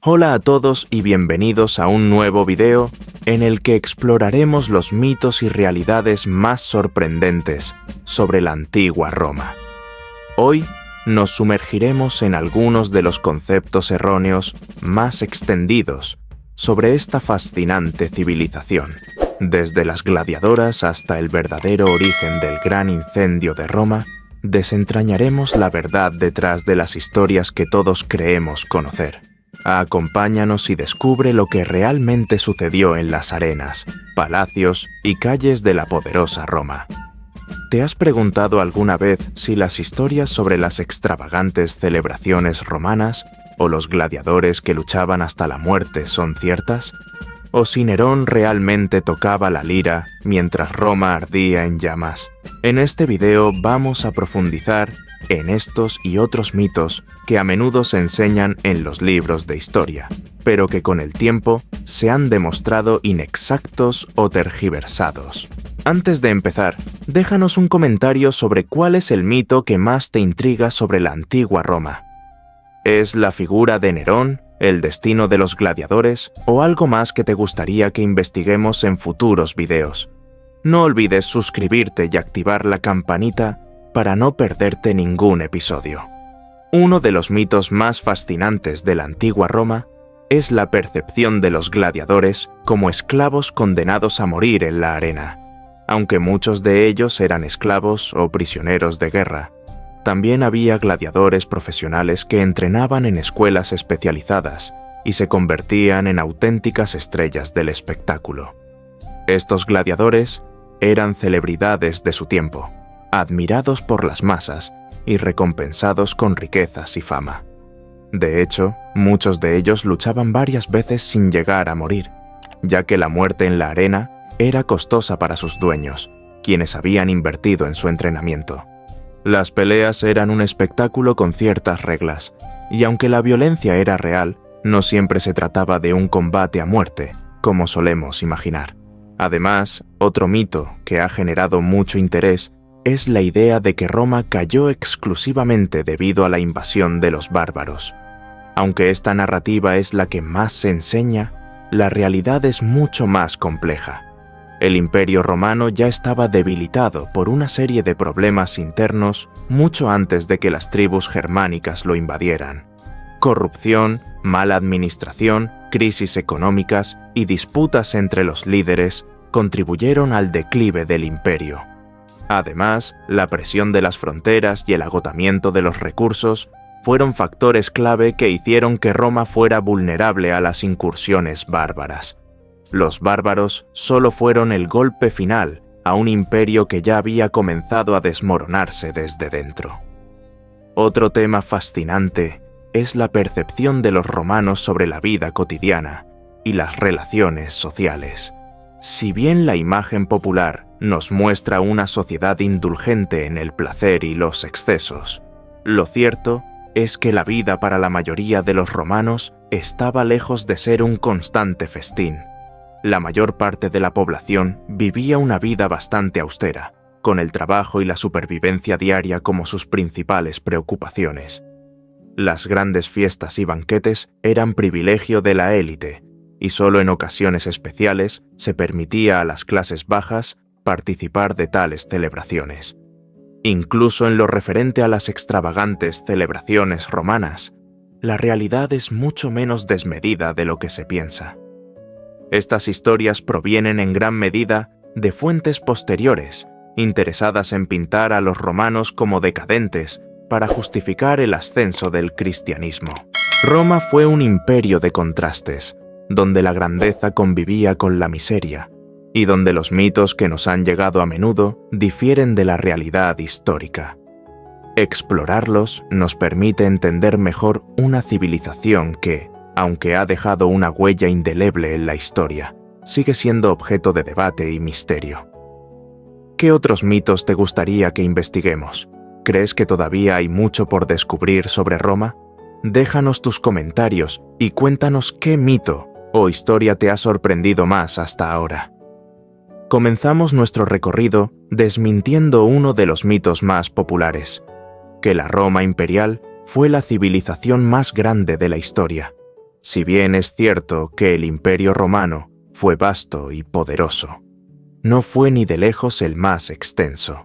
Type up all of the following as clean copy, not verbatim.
Hola a todos y bienvenidos a un nuevo video en el que exploraremos los mitos y realidades más sorprendentes sobre la antigua Roma. Hoy nos sumergiremos en algunos de los conceptos erróneos más extendidos sobre esta fascinante civilización. Desde las gladiadoras hasta el verdadero origen del gran incendio de Roma, desentrañaremos la verdad detrás de las historias que todos creemos conocer. Acompáñanos y descubre lo que realmente sucedió en las arenas, palacios y calles de la poderosa Roma. ¿Te has preguntado alguna vez si las historias sobre las extravagantes celebraciones romanas o los gladiadores que luchaban hasta la muerte son ciertas? ¿O si Nerón realmente tocaba la lira mientras Roma ardía en llamas? En este video vamos a profundizar en estos y otros mitos que a menudo se enseñan en los libros de historia, pero que con el tiempo se han demostrado inexactos o tergiversados. Antes de empezar, déjanos un comentario sobre cuál es el mito que más te intriga sobre la antigua Roma. ¿Es la figura de Nerón, el destino de los gladiadores o algo más que te gustaría que investiguemos en futuros videos? No olvides suscribirte y activar la campanita para no perderte ningún episodio. Uno de los mitos más fascinantes de la antigua Roma es la percepción de los gladiadores como esclavos condenados a morir en la arena. Aunque muchos de ellos eran esclavos o prisioneros de guerra, también había gladiadores profesionales que entrenaban en escuelas especializadas y se convertían en auténticas estrellas del espectáculo. Estos gladiadores eran celebridades de su tiempo, admirados por las masas y recompensados con riquezas y fama. De hecho, muchos de ellos luchaban varias veces sin llegar a morir, ya que la muerte en la arena era costosa para sus dueños, quienes habían invertido en su entrenamiento. Las peleas eran un espectáculo con ciertas reglas, y aunque la violencia era real, no siempre se trataba de un combate a muerte, como solemos imaginar. Además, otro mito que ha generado mucho interés es la idea de que Roma cayó exclusivamente debido a la invasión de los bárbaros. Aunque esta narrativa es la que más se enseña, la realidad es mucho más compleja. El Imperio Romano ya estaba debilitado por una serie de problemas internos mucho antes de que las tribus germánicas lo invadieran. Corrupción, mala administración, crisis económicas y disputas entre los líderes contribuyeron al declive del imperio. Además, la presión de las fronteras y el agotamiento de los recursos fueron factores clave que hicieron que Roma fuera vulnerable a las incursiones bárbaras. Los bárbaros solo fueron el golpe final a un imperio que ya había comenzado a desmoronarse desde dentro. Otro tema fascinante es la percepción de los romanos sobre la vida cotidiana y las relaciones sociales. Si bien la imagen popular nos muestra una sociedad indulgente en el placer y los excesos, lo cierto es que la vida para la mayoría de los romanos estaba lejos de ser un constante festín. La mayor parte de la población vivía una vida bastante austera, con el trabajo y la supervivencia diaria como sus principales preocupaciones. Las grandes fiestas y banquetes eran privilegio de la élite, y solo en ocasiones especiales se permitía a las clases bajas participar de tales celebraciones. Incluso en lo referente a las extravagantes celebraciones romanas, la realidad es mucho menos desmedida de lo que se piensa. Estas historias provienen en gran medida de fuentes posteriores, interesadas en pintar a los romanos como decadentes para justificar el ascenso del cristianismo. Roma fue un imperio de contrastes, donde la grandeza convivía con la miseria, y donde los mitos que nos han llegado a menudo difieren de la realidad histórica. Explorarlos nos permite entender mejor una civilización que, aunque ha dejado una huella indeleble en la historia, sigue siendo objeto de debate y misterio. ¿Qué otros mitos te gustaría que investiguemos? ¿Crees que todavía hay mucho por descubrir sobre Roma? Déjanos tus comentarios y cuéntanos qué mito o historia te ha sorprendido más hasta ahora. Comenzamos nuestro recorrido desmintiendo uno de los mitos más populares, que la Roma imperial fue la civilización más grande de la historia. Si bien es cierto que el Imperio Romano fue vasto y poderoso, no fue ni de lejos el más extenso.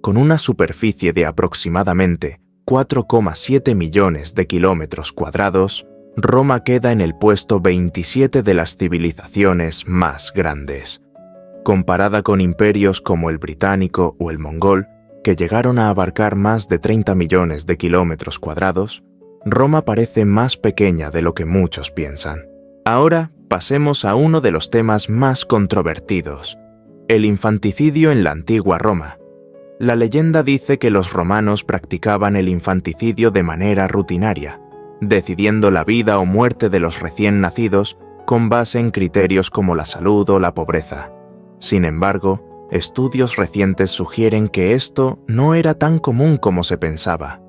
Con una superficie de aproximadamente 4,7 millones de kilómetros cuadrados, Roma queda en el puesto 27 de las civilizaciones más grandes. Comparada con imperios como el británico o el mongol, que llegaron a abarcar más de 30 millones de kilómetros cuadrados, Roma parece más pequeña de lo que muchos piensan. Ahora pasemos a uno de los temas más controvertidos: el infanticidio en la antigua Roma. La leyenda dice que los romanos practicaban el infanticidio de manera rutinaria, decidiendo la vida o muerte de los recién nacidos con base en criterios como la salud o la pobreza. Sin embargo, estudios recientes sugieren que esto no era tan común como se pensaba.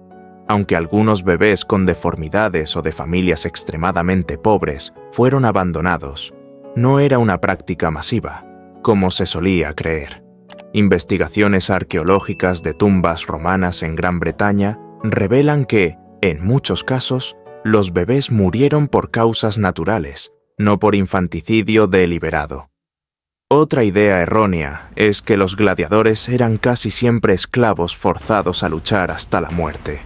Aunque algunos bebés con deformidades o de familias extremadamente pobres fueron abandonados, no era una práctica masiva, como se solía creer. Investigaciones arqueológicas de tumbas romanas en Gran Bretaña revelan que, en muchos casos, los bebés murieron por causas naturales, no por infanticidio deliberado. Otra idea errónea es que los gladiadores eran casi siempre esclavos forzados a luchar hasta la muerte.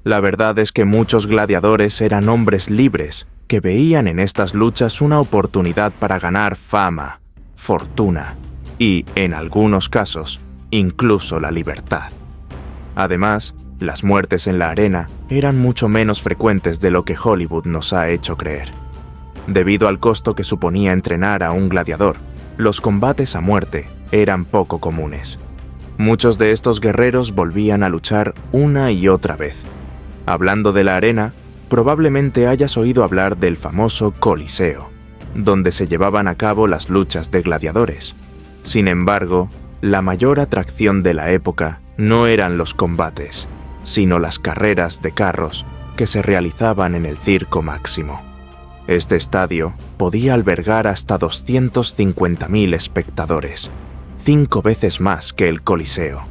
La verdad es que muchos gladiadores eran hombres libres que veían en estas luchas una oportunidad para ganar fama, fortuna y, en algunos casos, incluso la libertad. Además, las muertes en la arena eran mucho menos frecuentes de lo que Hollywood nos ha hecho creer. Debido al costo que suponía entrenar a un gladiador, los combates a muerte eran poco comunes. Muchos de estos guerreros volvían a luchar una y otra vez. Hablando de la arena, probablemente hayas oído hablar del famoso Coliseo, donde se llevaban a cabo las luchas de gladiadores. Sin embargo, la mayor atracción de la época no eran los combates, sino las carreras de carros que se realizaban en el Circo Máximo. Este estadio podía albergar hasta 250.000 espectadores, 5 veces más que el Coliseo.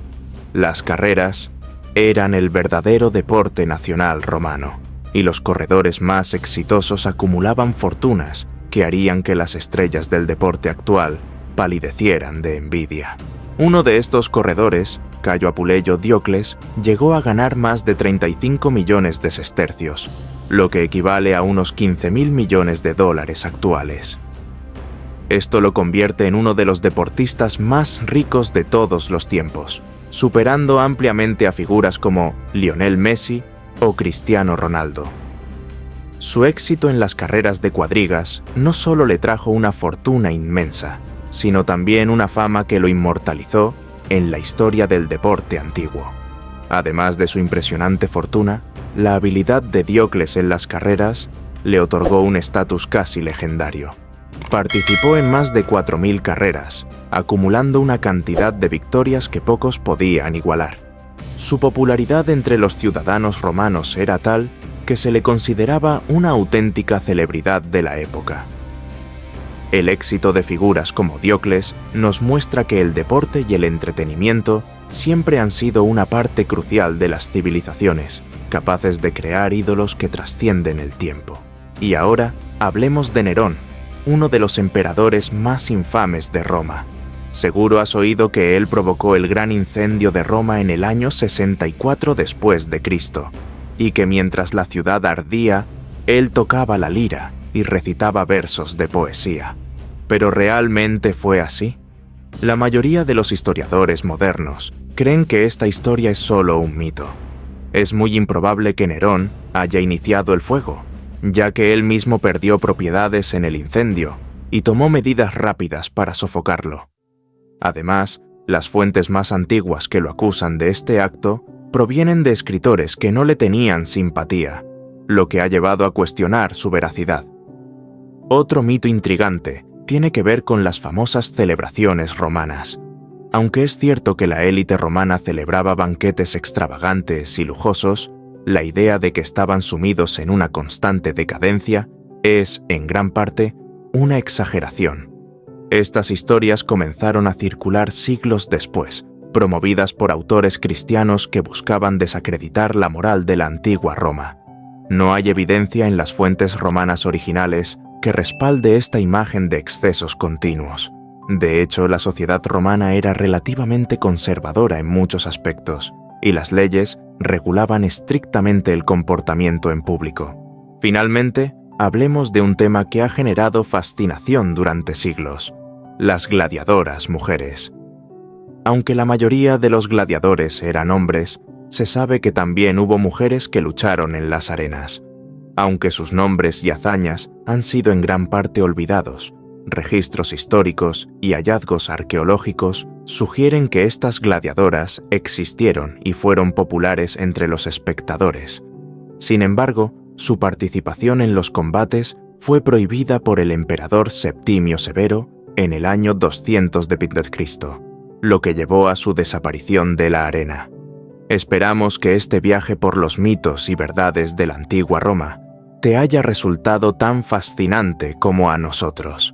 Las carreras eran el verdadero deporte nacional romano, y los corredores más exitosos acumulaban fortunas que harían que las estrellas del deporte actual palidecieran de envidia. Uno de estos corredores, Cayo Apuleyo Diocles, llegó a ganar más de 35 millones de sestercios, lo que equivale a unos 15.000 millones de dólares actuales. Esto lo convierte en uno de los deportistas más ricos de todos los tiempos, superando ampliamente a figuras como Lionel Messi o Cristiano Ronaldo. Su éxito en las carreras de cuadrigas no solo le trajo una fortuna inmensa, sino también una fama que lo inmortalizó en la historia del deporte antiguo. Además de su impresionante fortuna, la habilidad de Diocles en las carreras le otorgó un estatus casi legendario. Participó en más de 4.000 carreras, acumulando una cantidad de victorias que pocos podían igualar. Su popularidad entre los ciudadanos romanos era tal que se le consideraba una auténtica celebridad de la época. El éxito de figuras como Diocles nos muestra que el deporte y el entretenimiento siempre han sido una parte crucial de las civilizaciones, capaces de crear ídolos que trascienden el tiempo. Y ahora hablemos de Nerón, uno de los emperadores más infames de Roma. Seguro has oído que él provocó el gran incendio de Roma en el año 64 después de Cristo, y que mientras la ciudad ardía, él tocaba la lira y recitaba versos de poesía. ¿Pero realmente fue así? La mayoría de los historiadores modernos creen que esta historia es solo un mito. Es muy improbable que Nerón haya iniciado el fuego, ya que él mismo perdió propiedades en el incendio y tomó medidas rápidas para sofocarlo. Además, las fuentes más antiguas que lo acusan de este acto provienen de escritores que no le tenían simpatía, lo que ha llevado a cuestionar su veracidad. Otro mito intrigante tiene que ver con las famosas celebraciones romanas. Aunque es cierto que la élite romana celebraba banquetes extravagantes y lujosos, la idea de que estaban sumidos en una constante decadencia es, en gran parte, una exageración. Estas historias comenzaron a circular siglos después, promovidas por autores cristianos que buscaban desacreditar la moral de la antigua Roma. No hay evidencia en las fuentes romanas originales que respalde esta imagen de excesos continuos. De hecho, la sociedad romana era relativamente conservadora en muchos aspectos, y las leyes regulaban estrictamente el comportamiento en público. Finalmente, hablemos de un tema que ha generado fascinación durante siglos: las gladiadoras mujeres. Aunque la mayoría de los gladiadores eran hombres, se sabe que también hubo mujeres que lucharon en las arenas. Aunque sus nombres y hazañas han sido en gran parte olvidados, registros históricos y hallazgos arqueológicos sugieren que estas gladiadoras existieron y fueron populares entre los espectadores. Sin embargo, su participación en los combates fue prohibida por el emperador Septimio Severo en el año 200 d.C., lo que llevó a su desaparición de la arena. Esperamos que este viaje por los mitos y verdades de la antigua Roma te haya resultado tan fascinante como a nosotros.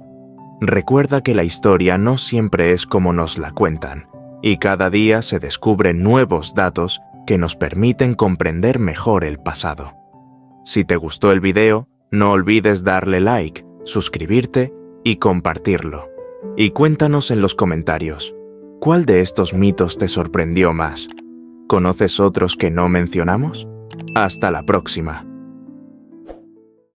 Recuerda que la historia no siempre es como nos la cuentan, y cada día se descubren nuevos datos que nos permiten comprender mejor el pasado. Si te gustó el video, no olvides darle like, suscribirte y compartirlo. Y cuéntanos en los comentarios, ¿cuál de estos mitos te sorprendió más? ¿Conoces otros que no mencionamos? Hasta la próxima.